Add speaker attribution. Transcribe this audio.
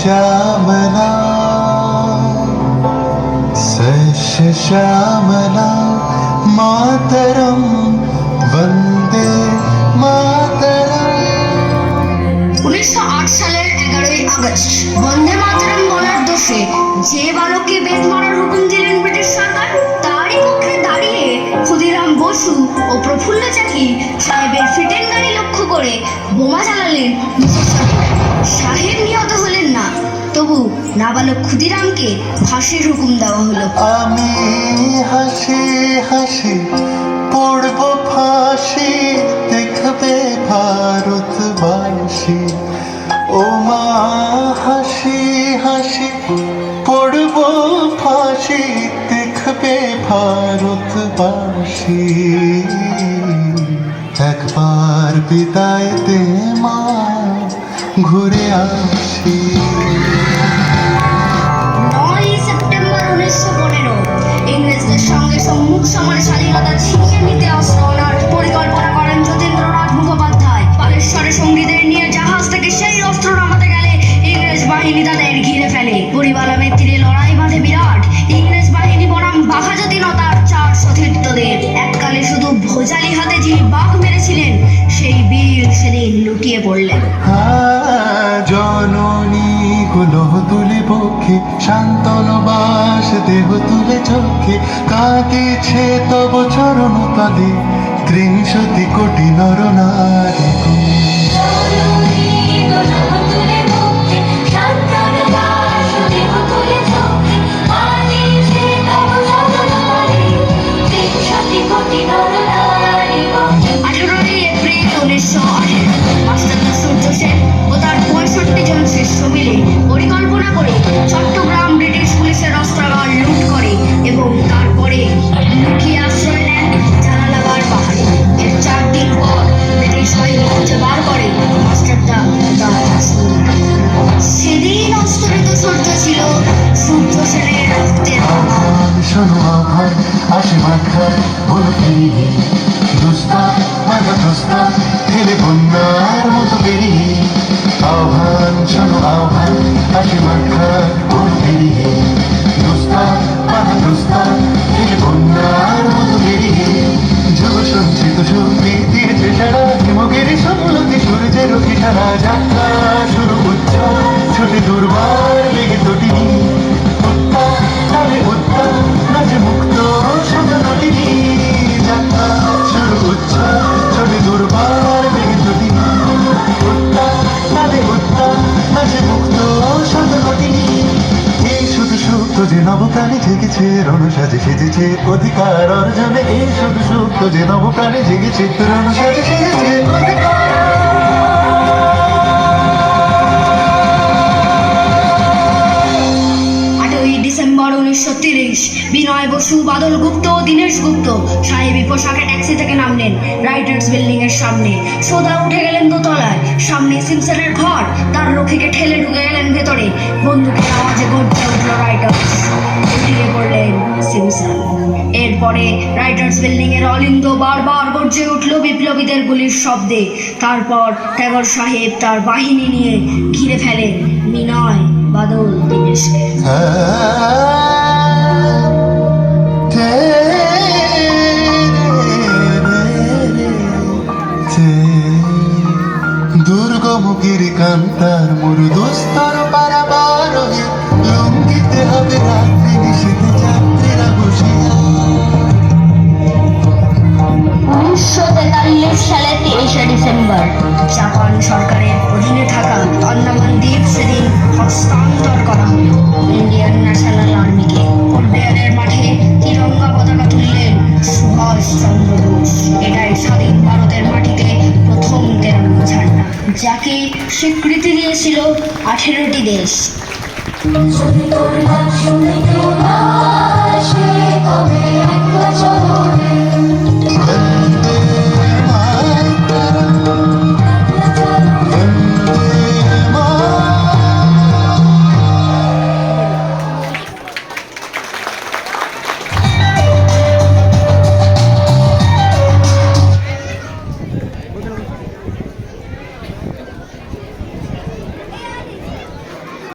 Speaker 1: শ্যামলা সস্য শ্যামলা মাতরম বন্দে মাতরম।
Speaker 2: 1908 সালের 11ই আগস্ট বন্দে মাতরম বলার দোষে যে বালককে বেত মারার হুকুম দিলেন ব্রিটিশ সরকার, তারই পক্ষে দাঁড়িয়ে ক্ষুদিরাম বসু ও প্রফুল্ল চাকি সাহেবের ফিটেন গাড়ি লক্ষ্য করে বোমা চালালেন মুসফ সাহেব নিহত হলেন না, তবু নাবালক ক্ষুদিরামকে ফাঁসির হুকুম দেওয়া হলো।
Speaker 1: আমি হাসি হাসি পড়ব ফাঁসি, দেখবে ভারতবাসী। ও মা হাসি হাসি পড়ব ফাঁসি, দেখবে ভারতবাসী। একবার বিদায় দে মা, ঘুরে আসি।
Speaker 2: 9ই সেপ্টেম্বর 1915 ইংরেজদের সঙ্গে সম্মুখ সমরে স্বাধীনতা ছিনিয়ে নিতে অস্ত্র আনার পরিকল্পনা করেন যতীন্দ্রনাথ মুখোপাধ্যায়। বালেশ্বরে সঙ্গীদের নিয়ে জাহাজ থেকে সেই অস্ত্র নামাতে গেলে ইংরেজ বাহিনী তাদের ঘিরে ফেলে। বুড়িবালামের তীরে লড়াই বাঁধে বিরাট। ইংরেজ বাহিনী বনাম বাঘা যতীন ও তার 4 সতীর্থদের। এককালে শুধু ভোজালি হাতে যিনি বাঘ মেরেছিলেন, সেই বীর সেদিন লুটিয়ে পড়লেন।
Speaker 1: জননী গুলো তুলে বক্ষে, শান্তন বাস দেহ তুলে চোখে, কাঁদিছে তব চরণ তলে 30 কোটি নরনারী।
Speaker 2: পরিকল্পনা করে চট্টগ্রাম ব্রিটিশ পুলিশের অস্ত্রাগার লুট করে এবং তারপরে লুকিয়ে আশ্রয় নেন জালালাবাদ পাহাড়ে। এর 4 দিন পর ব্রিটিশ বাহিনী খুঁজে বার করে মাস্টারদা। সেদিন অস্তরিত সূর্য ছিল সূর্য সেনের রক্তের।
Speaker 1: শোনো আভার আসে মাথার বলতে দুস্তা মাথা দুস্তা ঠেলে বন্যার মতো বেরিয়ে। আহ্বান শোনো আহ্বান আসে মাথার বলতে দুস্তা মাথা দুস্তা ঠেলে বন্যার মতো বেরিয়ে। যুব সঞ্চিত শক্তি দিয়েছে সারা হিমগিরি সমলতি সূর্যের ইশারা। যাত্রা শুরু উচ্ছ্বাস ছুটে দুর্বার লেগে তটিনী নাচে মুক্ত সোজা নটিনী। যাত্রা শুরু উচ্ছ্বাস ছুটে দুর্বার লেগে তটিনী নাচে মুক্ত সোজা নটিনী। এই শুধু সুপ্ত যে নবপ্রাণে জেগেছে, রণসাজে সেজেছে অধিকার অর্জনে। এই শুধু সুপ্ত যে নবপ্রাণে জেগেছে, রণসাজে সেজেছে অধিকার।
Speaker 2: 8ই ডিসেম্বর 1930 বিনয় বসু, বাদল গুপ্ত ও দীনেশ গুপ্ত সাহেবী পোশাকে ট্যাক্সি থেকে নামলেন রাইটার্স বিল্ডিং এর সামনে। সোজা উঠে গেলেন দোতলায়। সামনে সিমসনের ঘর, তার রক্ষীকে ঠেলে ঢুকে গেলেন ভেতরে। বন্দুকের আওয়াজে গর্জে উঠল রাইটার্স। উঠিয়ে পড়লেন সিমসন। এরপরে রাইটার্স বিল্ডিং এর অলিন্দ বারবার গর্জে উঠল বিপ্লবীদের গুলির শব্দে। তারপর ট্যাগর সাহেব তার বাহিনী নিয়ে ঘিরে ফেলেন বিনয়, বাদল, দীনেশকে।
Speaker 1: দুর্গমুখীর কান্তার মরু দুস্তর পারাবার হয়ে লঙ্ঘিতে হবে রাত্রি নিষেধে যাত্রীরা বসিয়া।
Speaker 2: 1943 সালের 23শে ডিসেম্বর জাপান সরকারের অধীনে থাকা আন্দামান দ্বীপ সেদিন হস্তান্তর করা হলো ইন্ডিয়ান ন্যাশনাল আর্মিকে। পোর্টব্লেয়ারের মাঠে তিরঙ্গা পতাকা তুললেন সুভাষ চন্দ্র বোস। এটাই স্বাধীন ভারতের মাটিতে প্রথম তেরঙ্গা ঝান্ডা, যাকে স্বীকৃতি দিয়েছিল 18টি দেশ।